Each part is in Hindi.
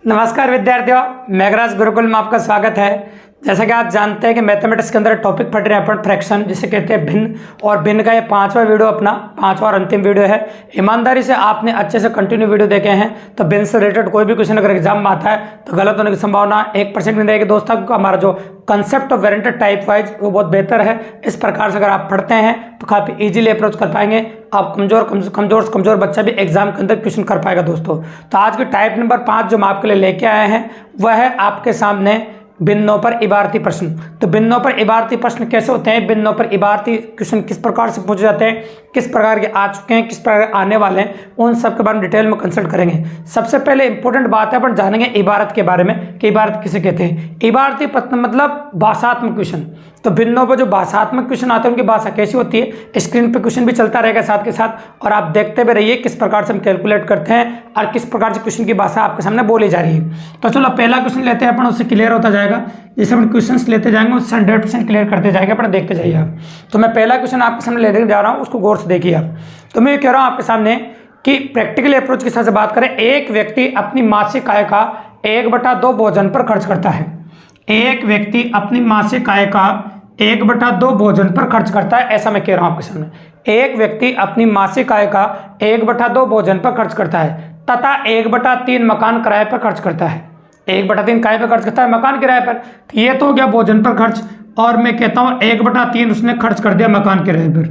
नमस्कार विद्यार्थियों, मेघराज गुरुकुल में आपका स्वागत है। जैसा कि आप जानते हैं कि मैथमेटिक्स के अंदर टॉपिक पढ़ रहे हैं अपन फ्रैक्शन, जिसे कहते हैं भिन्न। और भिन्न का ये पांचवा वीडियो, अपना पांचवा और अंतिम वीडियो है। ईमानदारी से आपने अच्छे से कंटिन्यू वीडियो देखे हैं तो भिन्न से रिलेटेड कोई भी क्वेश्चन अगर एग्जाम में आता है तो गलत होने की संभावना 1% नहीं रहेगी दोस्तों। हमारा जो कंसेप्ट ऑफ वेरिएंटेड टाइप वाइज वो बहुत बेहतर है। इस प्रकार से अगर आप पढ़ते हैं तो काफ़ी इजीली अप्रोच कर पाएंगे। आप कमजोर बच्चा भी एग्जाम के अंदर क्वेश्चन कर पाएगा दोस्तों। तो आज की टाइप नंबर 5 जो हम आपके लिए लेके आए हैं वह है आपके सामने भिन्नों पर इबारती प्रश्न। तो भिन्नों पर इबारती प्रश्न कैसे होते हैं, भिन्नों पर इबारती क्वेश्चन किस प्रकार से पूछे जाते हैं, किस प्रकार के आ चुके हैं, किस प्रकार आने वाले हैं, उन सब के बारे में डिटेल में कंसल्ट करेंगे। सबसे पहले इंपॉर्टेंट बात है अपन जानेंगे इबारत के बारे में कि इबारत किसे कहते हैं। इबारती प्रश्न मतलब भाषात्मक क्वेश्चन। तो भिन्नों पर जो भाषात्मक क्वेश्चन आते हैं उनकी भाषा कैसी होती है, स्क्रीन पे क्वेश्चन भी चलता रहेगा साथ के साथ, और आप देखते भी रहिए किस प्रकार से हम कैलकुलेट करते हैं और किस प्रकार से क्वेश्चन की भाषा आपके सामने बोली जा रही है। तो चलो पहला क्वेश्चन लेते हैं अपन, उससे क्लियर होता जाएगा। जैसे हम क्वेश्चंस लेते जाएंगे उससे 100% क्लियर करते जाएंगे, अपन देखते जाइए आप। तो मैं पहला क्वेश्चन आपके सामने लेने जा रहा हूँ, उसको गौर से देखिए आप। तो मैं ये कह रहा हूँ आपके सामने कि प्रैक्टिकल अप्रोच के साथ से बात करें, एक व्यक्ति अपनी मासिक आय का 1/2 भोजन पर खर्च करता है। एक व्यक्ति अपनी मासिक आय का 1/2 भोजन पर खर्च करता है, ऐसा मैं कह रहा हूं आपके सामने। एक व्यक्ति अपनी मासिक आय का 1/2 भोजन पर खर्च करता है तथा 1/3 मकान किराए पर खर्च करता है। 1/3 काय पर खर्च करता है, मकान किराए पर। तो ये तो हो गया भोजन पर खर्च, और मैं कहता हूं 1/3 उसने खर्च कर दिया मकान किराए पर।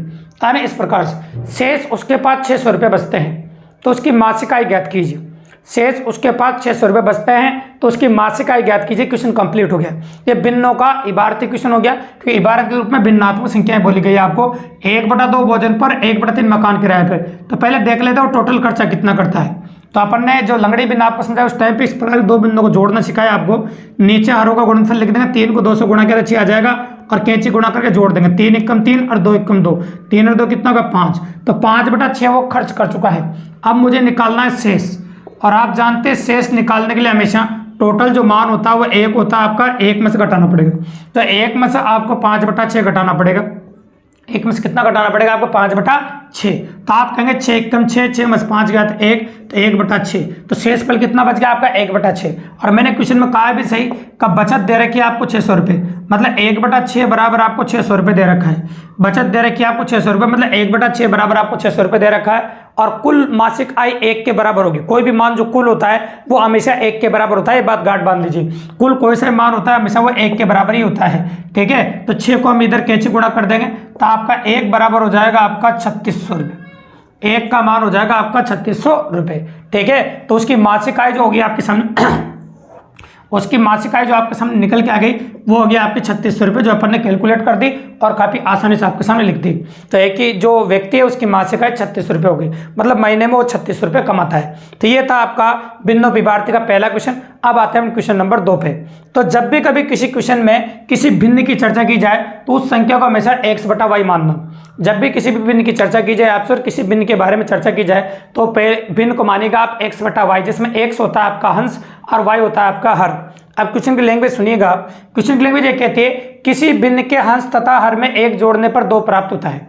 यानी इस प्रकार से शेष उसके पास 600 रुपये बचते हैं, तो उसकी मासिक आय ज्ञात कीजिए। शेष उसके पास 600 रुपये बचते हैं तो उसकी मासिक आय ज्ञात कीजिए। क्वेश्चन कंप्लीट हो गया। ये भिन्नों का इबारती क्वेश्चन हो गया, क्योंकि इबारत के रूप में भिन्नात्मक संख्याएं बोली गई है आपको। 1/2 भोजन पर 1/3 मकान किराए पर। तो पहले देख लेते हैं टोटल खर्चा कितना करता है। तो अपन ने जो लंगड़ी भिन्न आपको समझाया उस टाइम पे इस प्रकार दो बिंदुओं को जोड़ना सिखाया आपको। नीचे हरों का गुणनफल लिख देंगे, 3 को 2 से गुणा करके 6 आ जाएगा, और कैंची गुणा करके जोड़ देंगे। 3 एकम 3 और 2 एकम 2, 3 और 2 कितना होगा 5। तो 5/6 वो खर्च कर चुका है। अब मुझे निकालना है शेष, और आप जानते हैं शेष निकालने के लिए हमेशा टोटल जो मान होता है वो 1 होता है आपका, 1 में से घटाना पड़ेगा। तो 1 में से आपको 5/6 घटाना पड़ेगा। 1 में से कितना घटाना पड़ेगा आपको 5/6। तो आप कहेंगे 6 एकम 6, 6 में से 5 गया तो 1, तो 1/6। तो शेष फल कितना बच गया आपका 1/6। और मैंने क्वेश्चन में कहा भी सही का बचत दे रखी है आपको 600 रुपये, मतलब 1/6 बराबर आपको 600 रुपये दे रखा है। बचत दे रखी है आपको 600 रुपये, मतलब 1/6 बराबर आपको 600 रुपये दे रखा है। और कुल मासिक आय 1 के बराबर होगी। कोई भी मान जो कुल होता है वो हमेशा 1 के बराबर होता है, ये बात गांठ बांध लीजिए। कुल कोई सा मान होता है हमेशा वो 1 के बराबर ही होता है, ठीक है। तो 6 को हम इधर कैसे गुणा कर देंगे तो आपका 1 बराबर हो जाएगा आपका 3600 रुपये। 1 का मान हो जाएगा आपका 3600 रुपये, ठीक है। तो उसकी मासिक आय जो होगी आपके सामने उसकी मासिक आय जो आपके सामने निकल के आ गई वो हो गया आपकी 3600 रुपये, जो अपन ने कैलकुलेट कर दी और काफ़ी आसानी से आपके सामने लिख दी। तो एक ही जो व्यक्ति है उसकी मासिक आय 3600 रुपये हो गई, मतलब महीने में वो 3600 रुपये कमाता है। तो ये था आपका भिन्न विभारती का पहला क्वेश्चन। अब आते हैं हम क्वेश्चन नंबर 2 पे। तो जब भी कभी किसी क्वेश्चन में किसी भिन्न की चर्चा की जाए तो उस संख्या को हमेशा x/y मानना। जब भी किसी भी भिन्न की चर्चा की जाए आपसे और किसी भिन्न के बारे में चर्चा की जाए तो भिन्न को मानेगा आप x/y, जिसमें x होता है आपका हंस और y होता है आपका हर। अब क्वेश्चन की लैंग्वेज सुनिएगा। क्वेश्चन की लैंग्वेज ये कहती है किसी भिन्न के हंस तथा हर में 1 जोड़ने पर 2 प्राप्त होता है।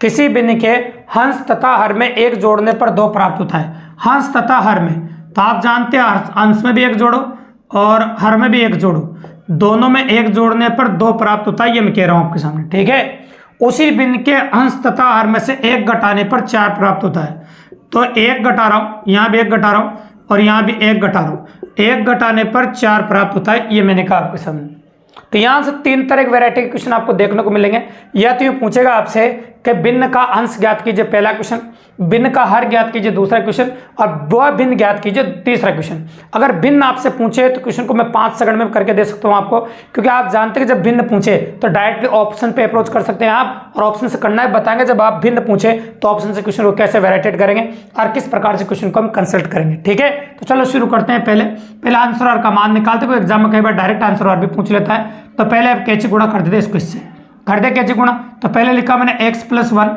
किसी भिन्न के हंस तथा हर में 1 जोड़ने पर 2 प्राप्त होता है। हंस तथा हर में, तो आप जानते हैं हंस में भी 1 जोड़ो और हर में भी 1 जोड़ो, दोनों में 1 जोड़ने पर 2 प्राप्त होता है। ये मैं कह रहा हूं आपके सामने, ठीक है। उसी भिन्न के अंश तथा हर में से 1 घटाने पर 4 प्राप्त होता है। तो 1 घटा रहा हूं, यहां भी 1 घटा रहा हूं और यहां भी 1 घटा रहा हूं, 1 घटाने पर 4 प्राप्त होता है। ये मैंने कहा आपके सामने। तो यहां से 3 तरह के वैरायटी के क्वेश्चन आपको देखने को मिलेंगे। या तो ये पूछेगा आपसे कि भिन्न का अंश ज्ञात कीजिए, पहला क्वेश्चन। भिन्न का हर ज्ञात कीजिए, दूसरा क्वेश्चन। और वह भिन्न ज्ञात कीजिए, तीसरा क्वेश्चन। अगर भिन्न आपसे पूछे तो क्वेश्चन को मैं 5 सेकंड में करके दे सकता हूं आपको, क्योंकि आप जानते हैं कि जब भिन्न पूछे तो डायरेक्टली ऑप्शन पे अप्रोच कर सकते हैं आप, और ऑप्शन से करना है बताएंगे। जब आप भिन्न पूछे तो ऑप्शन से क्वेश्चन को कैसे वैरायटेड करेंगे और किस प्रकार से क्वेश्चन को हम कंसल्ट करेंगे, ठीक है। तो चलो शुरू करते हैं। पहले आंसर और का मान निकालते हुए एग्जाम में कई बार डायरेक्ट आंसर और भी पूछ लेता है। तो पहले आप कैसे गुणा कर देते इसको, इससे कर दे कैसे गुणा। तो पहले लिखा मैंने x+1,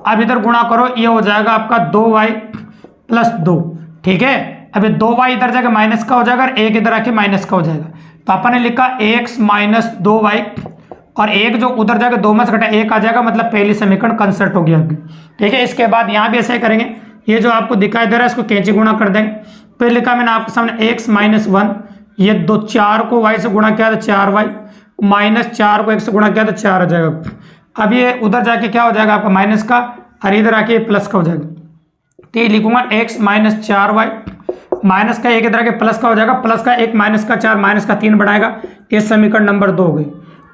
अब इधर गुणा करो, ये हो जाएगा आपका 2y+2, ठीक है। अभी 2y इधर जाकर माइनस का हो जाएगा और 1 इधर आके माइनस का हो जाएगा। तो अपन ने लिखा x - 2y, और 1 जो उधर जाकर 2 में से घटा 1 आ जाएगा, मतलब पहली समीकरण कंसल्ट हो गया आपकी, ठीक है। इसके बाद यहाँ भी ऐसे ही करेंगे। ये जो आपको दिखाई दे रहा है इसको कैंची गुणा कर देंगे, फिर लिखा मैंने आपके सामने x माइनस 1, ये 2 4 को y से गुणा किया तो 4y, माइनस 4 को x से गुणा किया तो 4 हो जाएगा। अब ये उधर जाके क्या हो जाएगा आपका माइनस का, और इधर आके प्लस का हो जाएगा। तो ये लिखूंगा x माइनस 4y, माइनस का एक इधर आके प्लस का हो जाएगा, प्लस का 1 माइनस का 4 माइनस का 3 बनाएगा। ये समीकरण नंबर 2 हो गई।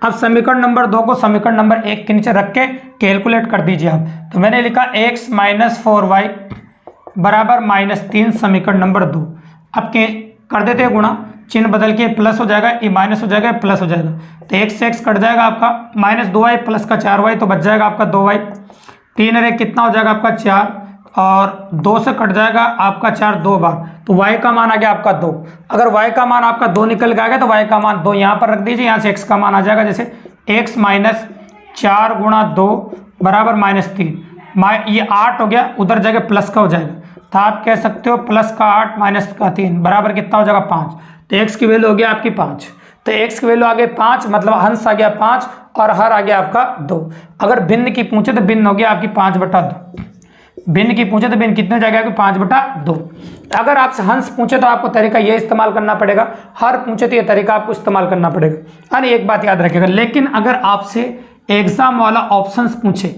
अब समीकरण नंबर 2 को समीकरण नंबर 1 के नीचे रख के कैलकुलेट कर दीजिए आप। तो मैंने लिखा x माइनस 4y बराबर माइनस 3 समीकरण नंबर 2। अब के कर देते हैं गुणा, चिन्ह बदल के प्लस हो जाएगा, ये माइनस हो जाएगा, प्लस हो जाएगा। तो x से x कट जाएगा आपका, माइनस 2y प्लस का 4y तो बच जाएगा आपका 2y। 3 और 1 कितना हो जाएगा आपका 4, और 2 से कट जाएगा आपका 4 2 बार, तो y का मान आ गया आपका 2। अगर y का मान आपका 2 निकल के आ गया तो y का मान 2 यहाँ पर रख दीजिए, यहाँ से x का मान आ जाएगा, जैसे x माइनस 4 गुणा 2 बराबर माइनस 3, ये 8 हो गया, उधर जगह प्लस का हो जाएगा। तो आप कह सकते हो प्लस का 8 माइनस का 3 बराबर कितना हो जाएगा 5। तो x की वैल्यू हो गया आपकी 5। तो x की वैल्यू आ गई 5, मतलब हंस आ गया 5 और हर आ गया आपका 2। अगर भिन्न की पूछे तो भिन्न हो गया आपकी 5/2। भिन्न की पूछे तो भिन्न कितने हो जाएगा आपकी 5/2। अगर आपसे हंस पूछे तो आपको तरीका ये इस्तेमाल करना पड़ेगा, हर पूछे तो ये तरीका आपको इस्तेमाल करना पड़ेगा। यानी एक बात याद रखिएगा, लेकिन अगर आपसे एग्जाम वाला ऑप्शंस पूछे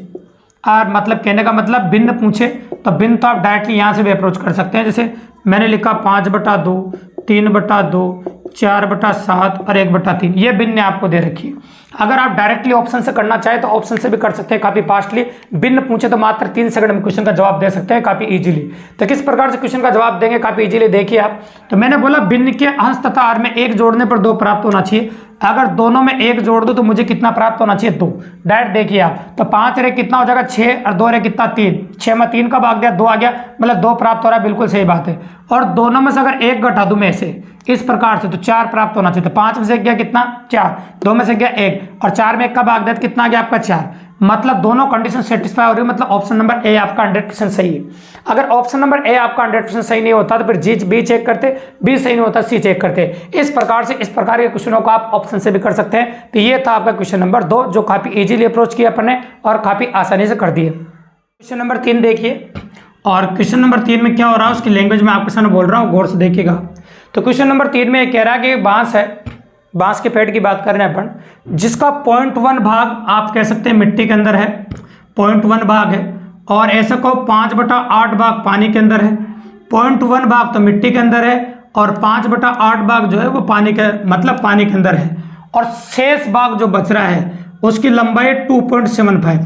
और मतलब कहने का मतलब भिन्न पूछे तो भिन्न तो आप डायरेक्टली यहाँ से भी अप्रोच कर सकते हैं। जैसे मैंने लिखा 5/2, 3/2, 4/7 और 1/3, ये भिन्न आपको दे रखी है। अगर आप डायरेक्टली ऑप्शन से करना चाहे तो ऑप्शन से भी कर सकते हैं काफी फास्टली। भिन्न पूछे तो मात्र 3 सेकंड में क्वेश्चन का जवाब दे सकते हैं काफी इजीली। तो किस प्रकार से क्वेश्चन का जवाब देंगे काफी इजीली देखिए आप। तो मैंने बोला भिन्न के अंश तथा आर में 1 जोड़ने पर 2 प्राप्त होना चाहिए। अगर दोनों में 1 जोड़ दो तो मुझे कितना प्राप्त होना चाहिए 2। डायरेक्ट देखिए आप, तो 5 रे कितना हो जाएगा 6 और 2 रे कितना 3, 6 में 3 का भाग दिया 2 आ गया, मतलब 2 प्राप्त हो रहा है, बिल्कुल सही बात है। और दोनों में से अगर 1 घटा दूं मैं से इस प्रकार से तो 4 प्राप्त होना चाहिए। तो 5 में से गया कितना 4, 2 में से गया 1 और 4 में 1 का भाग दिया कितना आ गया आपका 4, मतलब दोनों कंडीशन सेटिस्फाई हो रही है, मतलब ऑप्शन नंबर ए आपका 100% सही है। अगर ऑप्शन नंबर ए आपका 100% सही नहीं होता तो फिर बी चेक करते, बी सही नहीं होता सी चेक करते। इस प्रकार के क्वेश्चनों को आप ऑप्शन से भी कर सकते हैं। तो ये था आपका क्वेश्चन नंबर 2 जो काफी इजीली अप्रोच किया अपन ने और काफी आसानी से कर दिए। क्वेश्चन नंबर 3 देखिए, और क्वेश्चन नंबर 3 में क्या हो रहा है उसकी लैंग्वेज में आपके सामने बोल रहा हूँ, गौर से देखिएगा। तो क्वेश्चन नंबर 3 में कह रहा है कि बांस है, बांस के पेड़ की बात कर रहे हैं अपन, जिसका 0.1 भाग आप कह सकते हैं मिट्टी के अंदर है, 0.1 भाग है, और ऐसा को 5/8 भाग पानी के अंदर है। 0.1 भाग तो मिट्टी के अंदर है और 5/8 भाग जो है वो पानी के मतलब पानी के अंदर है, और शेष भाग जो बच रहा है उसकी लंबाई 2.75।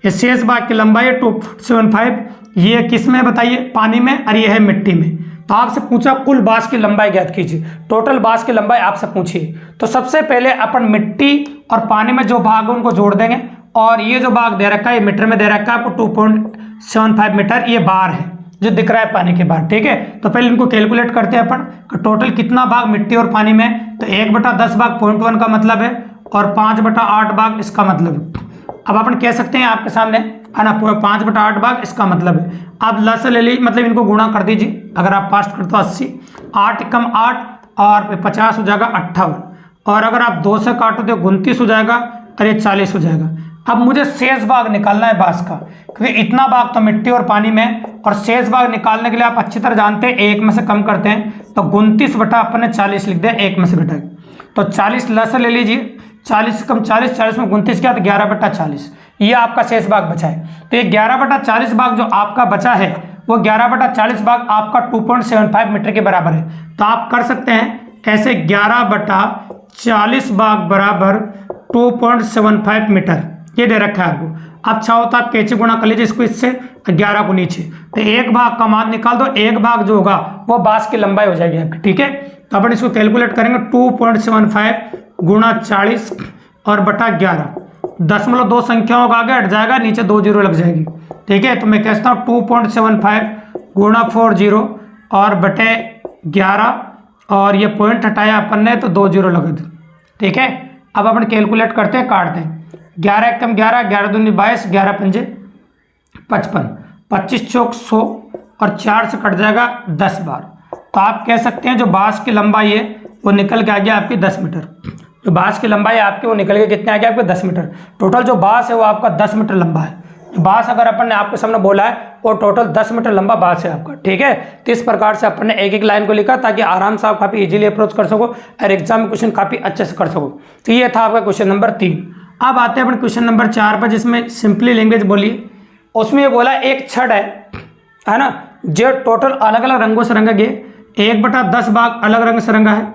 ये शेष भाग की लंबाई 2.75, ये किस में बताइए, पानी में, और ये है मिट्टी में। तो आपसे पूछा कुल बांस की लंबाई ज्ञात कीजिए, टोटल बांस की लंबाई आपसे पूछी। तो सबसे पहले अपन मिट्टी और पानी में जो भाग है उनको जोड़ देंगे, और ये जो भाग दे रखा है ये मीटर में दे रखा है आपको 2.75 मीटर, ये बार है जो दिख रहा है पानी के बाहर, ठीक है। तो पहले इनको कैलकुलेट करते हैं अपन, टोटल कितना भाग मिट्टी और पानी में, तो 1/10 भाग 0.1 का मतलब है, और 5/8 भाग इसका मतलब है। अब अपन कह सकते हैं आपके सामने है ना 5/8 भाग इसका मतलब है। आप लस ले लीजिए, मतलब इनको गुणा कर दीजिए, अगर आप फास्ट करते हो 80, 8 कम 8 और 50 हो जाएगा 58, और अगर आप 2 से काटो तो 29 हो जाएगा और ये 40 हो जाएगा। अब मुझे शेष भाग निकालना है बांस का, क्योंकि इतना भाग तो मिट्टी और पानी में, और शेष भाग निकालने के लिए आप अच्छी तरह जानते हैं 1 में से कम करते हैं, तो 29 बटा अपन ने 40 लिख दिया, 1 में से घटाए तो 40 लस ले लीजिए, 40 कम 40, 40 में 29 किया तो 11/40, ये आपका शेष भाग बचा है। तो ये 11/40 भाग जो आपका बचा है वो 11/40 भाग आपका 2.75 मीटर के बराबर है। तो आप कर सकते हैं ऐसे 11/40 भाग बराबर 2.75 मीटर, ये दे रखा है आपको। अब चाहो तो आप कैसे गुणा कर लीजिए इसको इससे, 11 को नीचे, तो 1 भाग का मान निकाल दो, 1 भाग जो होगा वो बांस की लंबाई हो जाएगी आपकी, ठीक है। तो अपन इसको कैलकुलेट करेंगे, 2.75 गुणा 40 और बटा 11, 0.2 संख्याओं का आगे हट जाएगा, नीचे 2 जीरो लग जाएगी, ठीक है। तो मैं कहता हूँ 2.75 गुणा 40 और बटे 11, और ये पॉइंट हटाया अपन ने तो 2 जीरो लगा दे, ठीक है। अब अपन कैलकुलेट करते हैं, काट दें, 11 कम 11, 11 दूनी 22, 11 पंजे 55, 25 चौक 100 और 4 से कट जाएगा 10 बार। तो आप कह सकते हैं जो बांस की लंबाई है वो निकल के आ गया आपकी 10 मीटर। जो बांस की लंबाई है आपकी वो निकल के कितने आ गया आपके 10 मीटर। टोटल जो बांस है वो आपका 10 मीटर लंबा है। बांस अगर अपन ने आपके सामने बोला है और टोटल 10 मीटर लंबा बाँस है आपका। ठीक है, तो इस प्रकार से अपन ने एक एक लाइन को लिखा ताकि आराम से आप काफ़ी इजीली अप्रोच कर सको और एग्जाम में क्वेश्चन काफ़ी अच्छे से कर सको। तो ये था आपका क्वेश्चन नंबर 3। अब आते हैं अपन क्वेश्चन नंबर 4 पर, जिसमें सिंपली लैंग्वेज बोलिए। उसमें ये बोला एक छड़ है ना, जो टोटल अलग अलग रंगों से रंगा गया। 1/10 भाग अलग रंग से रंगा है,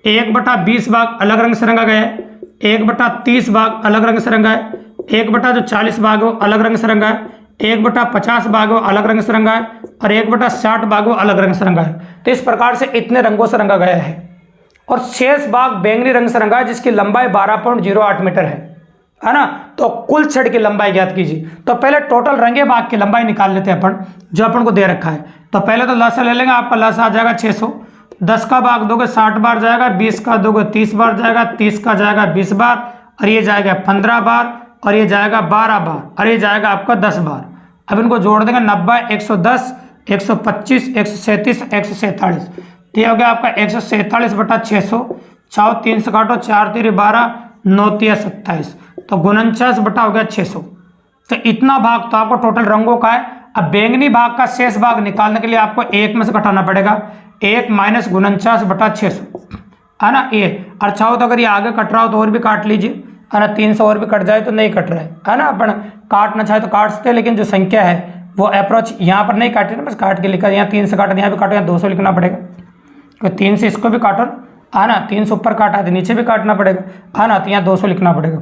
1/20 भाग अलग रंग से रंगा गया है, 1/30 भाग अलग रंग से रंगा है, 1/40 भाग वो अलग रंग से रंगा है, 1/50 भाग वो अलग रंग से रंगा है और 1/60 भाग वो अलग रंग से रंगा है। तो इस प्रकार से इतने रंगों से रंगा गया है और शेष भाग बैंगनी रंग से रंगा है, जिसकी लंबाई 12.08 मीटर है ना। तो कुल छड़ की लंबाई ज्ञात कीजिए। तो पहले टोटल रंगे भाग की लंबाई निकाल लेते हैं अपन, जो अपन को दे रखा है। तो पहले तो लसा ले लेंगे, आपका लसा आ जाएगा 600। 10 का भाग दोगे 60 बार जाएगा, 20 का दोगे 30 बार जाएगा, 30 का जाएगा 20 बार और ये जाएगा 15 बार और ये जाएगा 12 बार और ये जाएगा आपका 10 बार। अब इनको जोड़ देंगे 90, 110, 125, 137, 147। तो ये हो गया आपका 147/600। 3 से काटो, 4 3 12, 9 3 27, तो 49 हो गया 600। तो इतना भाग तो आपको टोटल रंगों का है। अब बैंगनी भाग का शेष भाग निकालने के लिए आपको 1 में से घटाना पड़ेगा। 1 - 49/600 है ना। ये और चाहो तो अगर ये आगे कट रहा हो तो और भी काट लीजिए, है ना। 300 और भी कट जाए तो नहीं कट रहा है ना। अपन काटना चाहे तो काट सकते हैं, लेकिन जो संख्या है वो अप्रोच यहाँ पर नहीं काटी ना, बस काट के लिखा। यहाँ 3 से काटा, यहाँ भी काटो, यहाँ 200 लिखना पड़ेगा। तो 3 से इसको भी काटो, है ना। 3 से ऊपर काटा तो नीचे भी काटना पड़ेगा, है ना। तो यहाँ 200 लिखना पड़ेगा।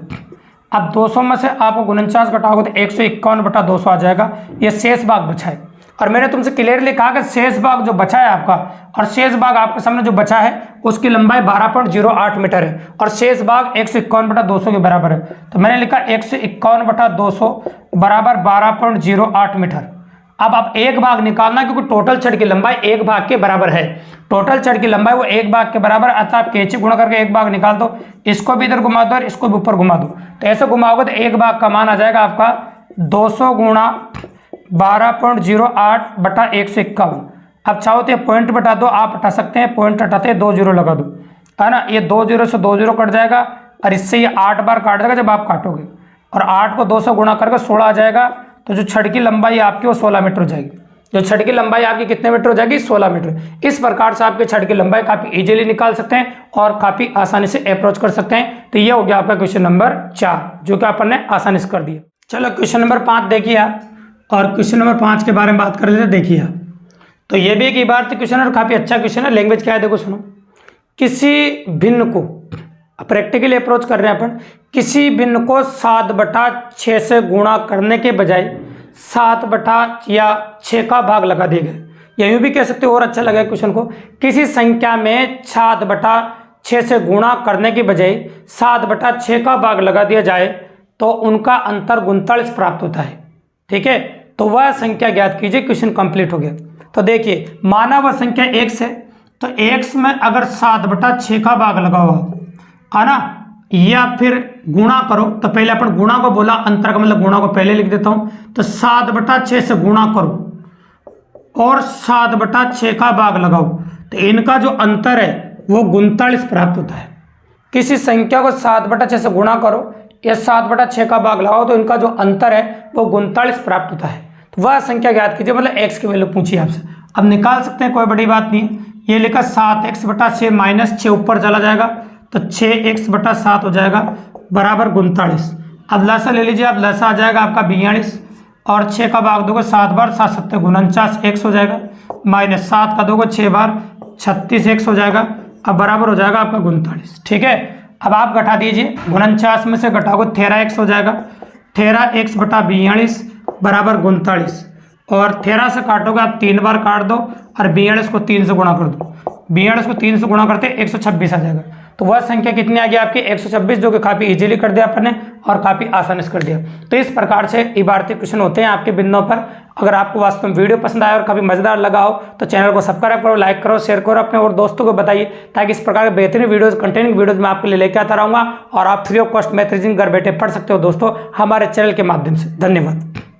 अब 200 में से आपको 49 घटाओगे तो 151/200 आ जाएगा। ये शेष भाग बचा है और मैंने तुमसे क्लियरली कहा कि शेष भाग जो बचा है आपका, और शेष भाग आपके सामने जो बचा है उसकी लंबाई 12.08 मीटर है और शेष भाग 151/200 के बराबर है। तो मैंने लिखा 151/200 बराबर 12.08 मीटर। अब आप एक भाग निकालना, क्योंकि टोटल छड़ की लंबाई एक भाग के बराबर है। टोटल छड़ की लंबाई वो एक भाग के बराबर, अतः आप कैंची गुणा करके एक भाग निकाल दो। इसको भी इधर घुमा दो और इसको भी ऊपर घुमा दो। तो ऐसे घुमाओगे तो एक भाग का मान आ जाएगा आपका 200 × 12.08/151। अब चाहो तो ये पॉइंट बटा दो, आप हटा सकते हैं। पॉइंट हटाते 2 0 लगा दो, है ना। ये 2 0 से 2 0 कट जाएगा और इससे ये 8 बार काट जाएगा जब आप काटोगे, और 8 को 2 से गुणा करके 16 आ जाएगा। तो जो छड़ की लंबाई आपकी वो 16 मीटर हो जाएगी। जो छड़ की लंबाई आपकी कितने मीटर हो जाएगी? 16 मीटर। इस प्रकार से आपके छड़ की लंबाई काफ़ी इजीली निकाल सकते हैं और काफ़ी आसानी से अप्रोच कर सकते हैं। तो ये हो गया आपका क्वेश्चन नंबर 4, जो कि अपन ने आसानी से कर दिया। चलो क्वेश्चन नंबर 5 देखिए आप, और क्वेश्चन नंबर 5 के बारे में बात कर लेते हैं। देखिए आप, तो ये भी एक इबारती क्वेश्चन है और काफ़ी अच्छा क्वेश्चन है। लैंग्वेज क्या है देखो सुनो। किसी भिन्न को प्रैक्टिकली अप्रोच कर रहे हैं अपन। किसी भिन्न को 7/6 से गुणा करने के बजाय 7/6 का भाग लगा दिया गया। यूँ भी कह सकते हो और अच्छा लगा क्वेश्चन को। किसी संख्या में 7/6 से गुणा करने के बजाय 7/6 का भाग लगा दिया जाए तो उनका अंतर 39 प्राप्त होता है। ठीक है, तो वह संख्या ज्ञात कीजिए। क्वेश्चन कंप्लीट हो गया। तो देखिए, माना वह संख्या x है, तो x में अगर 7/6 का भाग लगा हुआ है ना, या फिर गुणा करो। तो पहले अपन गुणा को बोला, अंतर का मतलब गुणा को पहले लिख देता हूं। तो 7/6 से गुणा करो और 7/6 का भाग लगाओ, तो इनका जो अंतर है वो 39 प्राप्त होता है। किसी संख्या को 7/6 से गुणा करो या 7/6 का भाग लगाओ, तो इनका जो अंतर है वो 39 प्राप्त होता है। तो वह संख्या ज्ञात कीजिए, मतलब x की वैल्यू पूछिए आपसे। अब निकाल सकते हैं, कोई बड़ी बात नहीं है। ये लिखा 7x/6 - 6 ऊपर चला जाएगा, तो 6x/7 हो जाएगा बराबर 39। अब लसा ले लीजिए, अब लसा आ जाएगा आपका 42 और 6 का भाग दोगे 7 बार, 7 7 49 x हो जाएगा, माइनस 7 का दोगे 6 बार 36 x हो जाएगा। अब बराबर हो जाएगा आपका 39। ठीक है, अब आप घटा दीजिए। 49 में से घटाओगे 13x हो जाएगा। 13x/42 बराबर 39, और 13 से काटोगे आप 3 बार काट दो और 42 को 3 से गुणा कर दो। 42 को 3 से गुणा करते 126 आ जाएगा। तो वह संख्या कितनी आ गई आपकी? 126, जो कि काफ़ी इजीली कर दिया अपन ने और काफ़ी आसानी से कर दिया। तो इस प्रकार से इबारती क्वेश्चन होते हैं आपके बिंदुओं पर। अगर आपको वास्तव में वीडियो पसंद आया और काफ़ी मज़ेदार लगा हो तो चैनल को सब्सक्राइब करो, लाइक करो, शेयर करो अपने और दोस्तों को बताइए, ताकि इस प्रकार के बेहतरीन वीडियोज़, कंटेंट वीडियोज़ मैं आपके लिए लेकर आता रहूँगा और आप free of cost math reasoning घर बैठे पढ़ सकते हो दोस्तों हमारे चैनल के माध्यम से। धन्यवाद।